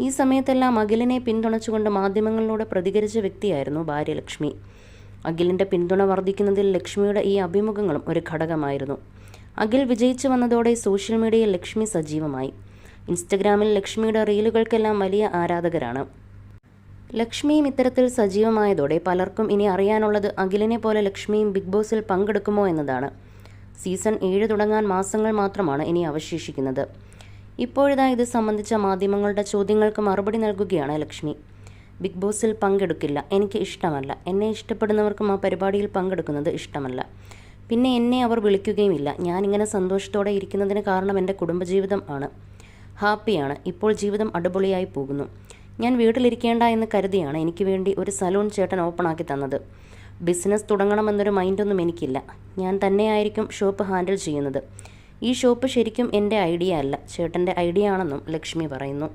ഈ സമയത്തെല്ലാം അഖിലിനെ പിന്തുണച്ചുകൊണ്ട് മാധ്യമങ്ങളിലൂടെ പ്രതികരിച്ച വ്യക്തിയായിരുന്നു ഭാര്യ ലക്ഷ്മി. അഖിലിൻ്റെ പിന്തുണ വർദ്ധിക്കുന്നതിൽ ലക്ഷ്മിയുടെ ഈ അഭിമുഖങ്ങളും ഒരു ഘടകമായിരുന്നു. അഖിൽ വിജയിച്ചു വന്നതോടെ സോഷ്യൽ മീഡിയയിൽ ലക്ഷ്മി സജീവമായി. ഇൻസ്റ്റഗ്രാമിൽ ലക്ഷ്മിയുടെ റീലുകൾക്കെല്ലാം വലിയ ആരാധകരാണ്. ലക്ഷ്മിയും ഇത്തരത്തിൽ സജീവമായതോടെ പലർക്കും ഇനി അറിയാനുള്ളത് അഖിലിനെ പോലെ ലക്ഷ്മിയും ബിഗ് ബോസിൽ പങ്കെടുക്കുമോ എന്നതാണ്. സീസൺ 7 തുടങ്ങാൻ മാസങ്ങൾ മാത്രമാണ് ഇനി അവശേഷിക്കുന്നത്. ഇപ്പോഴിതാ ഇത് സംബന്ധിച്ച മാധ്യമങ്ങളുടെ ചോദ്യങ്ങൾക്ക് മറുപടി നൽകുകയാണ് ലക്ഷ്മി. ബിഗ് ബോസിൽ പങ്കെടുക്കില്ല, എനിക്ക് ഇഷ്ടമല്ല. എന്നെ ഇഷ്ടപ്പെടുന്നവർക്കും ആ പരിപാടിയിൽ പങ്കെടുക്കുന്നത് ഇഷ്ടമല്ല. പിന്നെ എന്നെ അവർ വിളിക്കുകയുമില്ല. ഞാനിങ്ങനെ സന്തോഷത്തോടെ ഇരിക്കുന്നതിന് കാരണം എൻ്റെ കുടുംബജീവിതം ആണ്. ഹാപ്പിയാണ്. ഇപ്പോൾ ജീവിതം അടിപൊളിയായി പോകുന്നു. ഞാൻ വീട്ടിലിരിക്കേണ്ട എന്ന് കരുതിയാണ് എനിക്ക് വേണ്ടി ഒരു സലൂൺ ചേട്ടൻ ഓപ്പണാക്കി തന്നത്. ബിസിനസ് തുടങ്ങണമെന്നൊരു മൈൻഡൊന്നും എനിക്കില്ല. ഞാൻ തന്നെയായിരിക്കും ഷോപ്പ് ഹാൻഡിൽ ചെയ്യുന്നത്. ഈ ഷോപ്പ് ശരിക്കും എൻ്റെ ഐഡിയ അല്ല, ചേട്ടൻ്റെ ഐഡിയ ആണെന്നും ലക്ഷ്മി പറയുന്നു.